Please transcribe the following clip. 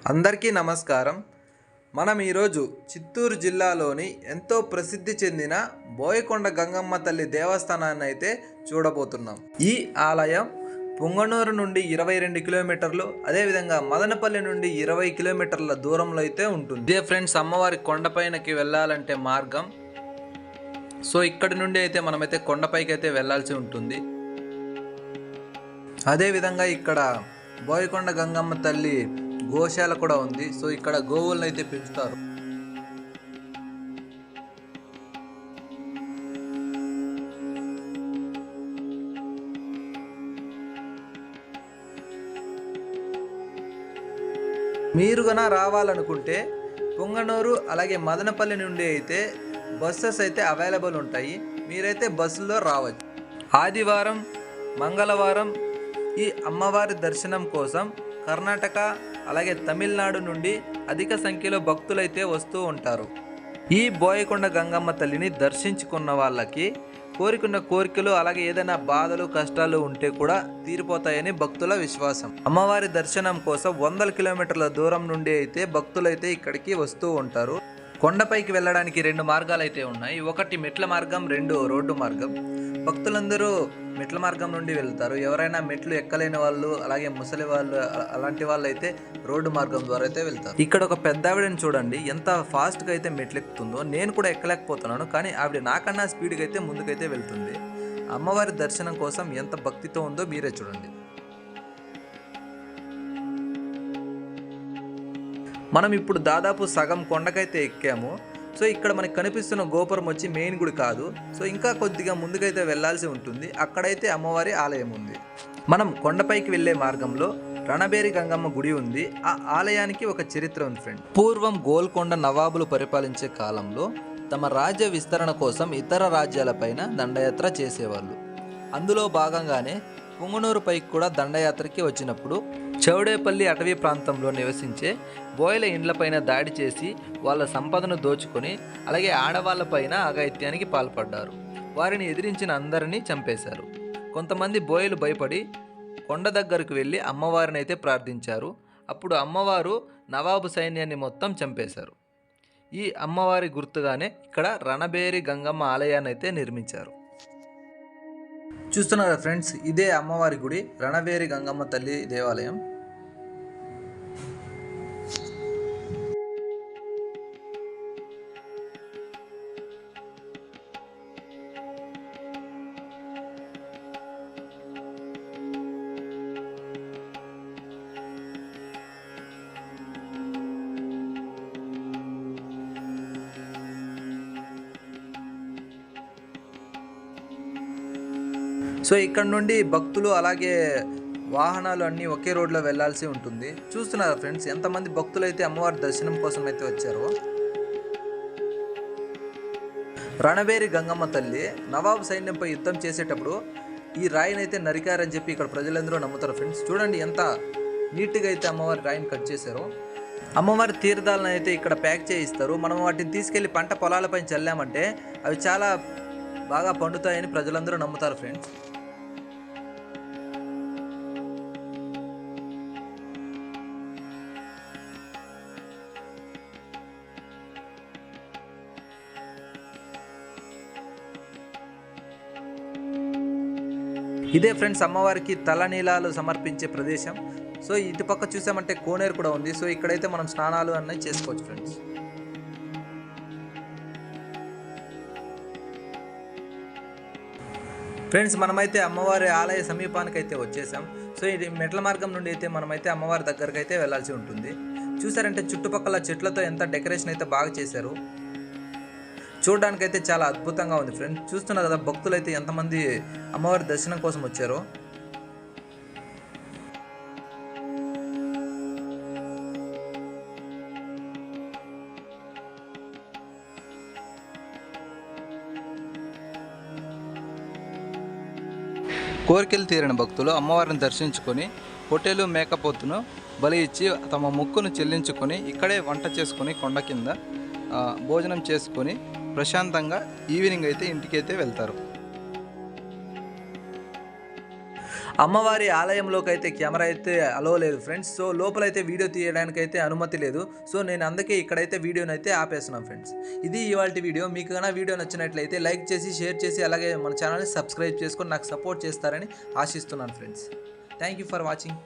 అందరికీ నమస్కారం. మనం ఈరోజు చిత్తూరు జిల్లాలోని ఎంతో ప్రసిద్ధి చెందిన బోయకొండ గంగమ్మ తల్లి దేవస్థానాన్ని అయితే చూడబోతున్నాం. ఈ ఆలయం పుంగనూరు నుండి 22 కిలోమీటర్లు, అదేవిధంగా మదనపల్లి నుండి 20 కిలోమీటర్ల దూరంలో అయితే ఉంటుంది. ఇదే ఫ్రెండ్స్ అమ్మవారి కొండపైనకి వెళ్ళాలంటే మార్గం. సో ఇక్కడి నుండి అయితే మనమైతే కొండపైకి అయితే వెళ్ళాల్సి ఉంటుంది. అదేవిధంగా ఇక్కడ బోయకొండ గంగమ్మ తల్లి గోశాల కూడా ఉంది. సో ఇక్కడ గోవులను అయితే పెంచుతారు. మీరు గన రావాలనుకుంటే పుంగనూరు అలాగే మదనపల్లి నుండి అయితే బస్సెస్ అయితే అవైలబుల్ ఉంటాయి. మీరైతే బస్సులో రావచ్చు. ఆదివారం, మంగళవారం ఈ అమ్మవారి దర్శనం కోసం కర్ణాటక అలాగే తమిళనాడు నుండి అధిక సంఖ్యలో భక్తులైతే వస్తూ ఉంటారు. ఈ బోయకొండ గంగమ్మ తల్లిని దర్శించుకున్న వాళ్ళకి కోరికున్న కోరికలు అలాగే ఏదైనా బాధలు కష్టాలు ఉంటే కూడా తీరిపోతాయని భక్తుల విశ్వాసం. అమ్మవారి దర్శనం కోసం 100 కిలోమీటర్ల దూరం నుండి అయితే భక్తులైతే ఇక్కడికి వస్తూ ఉంటారు. కొండపైకి వెళ్ళడానికి 2 మార్గాలు అయితే ఉన్నాయి. ఒకటి మెట్ల మార్గం, 2 రోడ్డు మార్గం. భక్తులందరూ మెట్ల మార్గం నుండి వెళ్తారు. ఎవరైనా మెట్లు ఎక్కలేని వాళ్ళు అలాగే ముసలి వాళ్ళు అలాంటి వాళ్ళు అయితే రోడ్డు మార్గం ద్వారా అయితే వెళ్తారు. ఇక్కడ ఒక పెద్ద ఆవిడని చూడండి ఎంత ఫాస్ట్గా అయితే మెట్లు ఎక్కుతుందో. నేను కూడా ఎక్కలేకపోతున్నాను, కానీ ఆవిడ నాకన్నా స్పీడ్గా అయితే ముందుకైతే వెళ్తుంది. అమ్మవారి దర్శనం కోసం ఎంత భక్తితో ఉందో మీరే చూడండి. మనం ఇప్పుడు దాదాపు సగం కొండకైతే ఎక్కాము. సో ఇక్కడ మనకి కనిపిస్తున్న గోపురం వచ్చి మెయిన్ గుడి కాదు. సో ఇంకా కొద్దిగా ముందుకైతే వెళ్ళాల్సి ఉంటుంది. అక్కడైతే అమ్మవారి ఆలయం ఉంది. మనం కొండపైకి వెళ్ళే మార్గంలో రణబేరి గంగమ్మ గుడి ఉంది. ఆ ఆలయానికి ఒక చరిత్ర ఉంది ఫ్రెండ్. పూర్వం గోల్కొండ నవాబులు పరిపాలించే కాలంలో తమ రాజ్య విస్తరణ కోసం ఇతర రాజ్యాలపైన దండయాత్ర చేసేవాళ్ళు. అందులో భాగంగానే పుంగనూరు పైకి కూడా దండయాత్రకి వచ్చినప్పుడు చౌడేపల్లి అటవీ ప్రాంతంలో నివసించే బోయల ఇండ్లపైన దాడి చేసి వాళ్ళ సంపదను దోచుకొని అలాగే ఆడవాళ్లపైన అఘాయిత్యానికి పాల్పడ్డారు. వారిని ఎదిరించిన అందరినీ చంపేశారు. కొంతమంది బోయలు భయపడి కొండ దగ్గరకు వెళ్ళి అమ్మవారిని అయితే ప్రార్థించారు. అప్పుడు అమ్మవారు నవాబు సైన్యాన్ని మొత్తం చంపేశారు. ఈ అమ్మవారి గుర్తుగానే ఇక్కడ రణబేరి గంగమ్మ ఆలయాన్ని అయితే నిర్మించారు. చూస్తున్నారు ఫ్రెండ్స్, ఇదే అమ్మవారి గుడి, రణబేరి గంగమ్మ తల్లి దేవాలయం. సో ఇక్కడ నుండి భక్తులు అలాగే వాహనాలు అన్నీ ఒకే రోడ్లో వెళ్లాల్సి ఉంటుంది. చూస్తున్నారు ఫ్రెండ్స్ ఎంతమంది భక్తులు అయితే అమ్మవారి దర్శనం కోసం అయితే వచ్చారో. రణబేరి గంగమ్మ తల్లి నవాబు సైన్యంపై యుద్ధం చేసేటప్పుడు ఈ రాయిని అయితే నరికారని చెప్పి ఇక్కడ ప్రజలందరూ నమ్ముతారు ఫ్రెండ్స్. చూడండి ఎంత నీట్గా అయితే అమ్మవారి రాయిని కట్ చేశారో. అమ్మవారి తీర్థాలను అయితే ఇక్కడ ప్యాక్ చేయిస్తారు. మనం వాటిని తీసుకెళ్లి పంట పొలాలపై చల్లామంటే అవి చాలా బాగా పండుతాయని ప్రజలందరూ నమ్ముతారు ఫ్రెండ్స్. ఇదే ఫ్రెండ్స్ అమ్మవారికి తలనీలాలు సమర్పించే ప్రదేశం. సో ఇటుపక్క చూసామంటే కోనేరు కూడా ఉంది. సో ఇక్కడైతే మనం స్నానాలు అన్నీ చేసుకోవచ్చు ఫ్రెండ్స్. ఫ్రెండ్స్ మనమైతే అమ్మవారి ఆలయ సమీపానికి అయితే వచ్చేసాం. సో ఇది మెట్ల మార్గం నుండి అయితే మనమైతే అమ్మవారి దగ్గరకు అయితే వెళ్ళాల్సి ఉంటుంది. చూసారంటే చుట్టుపక్కల చెట్లతో ఎంత డెకరేషన్ అయితే బాగా చేశారు. చూడడానికైతే చాలా అద్భుతంగా ఉంది ఫ్రెండ్స్. చూస్తున్నారు కదా భక్తులు అయితే ఎంతమంది అమ్మవారి దర్శనం కోసం వచ్చారో. కోరికలు తీరిన భక్తులు అమ్మవారిని దర్శించుకొని పొట్టేలు మేకపోతును బలి ఇచ్చి తమ మొక్కును చెల్లించుకొని ఇక్కడే వంట చేసుకొని కొండ కింద భోజనం చేసుకొని ప్రశాంతంగా ఈవినింగ్ అయితే ఇంటికైతే వెళ్తారు. అమ్మవారి ఆలయంలోకి అయితే కెమెరా అయితే అలో లేదు ఫ్రెండ్స్. సో లోపలైతే వీడియో తీయడానికి అయితే అనుమతి లేదు. సో నేను అందుకే ఇక్కడైతే వీడియోని అయితే ఆపేస్తున్నాను ఫ్రెండ్స్. ఇది ఇవాల్టి వీడియో. మీకు కన్నా వీడియో నచ్చినట్లయితే లైక్ చేసి షేర్ చేసి అలాగే మన ఛానల్ని సబ్స్క్రైబ్ చేసుకొని నాకు సపోర్ట్ చేస్తారని ఆశిస్తున్నాను friends. Thank you for watching.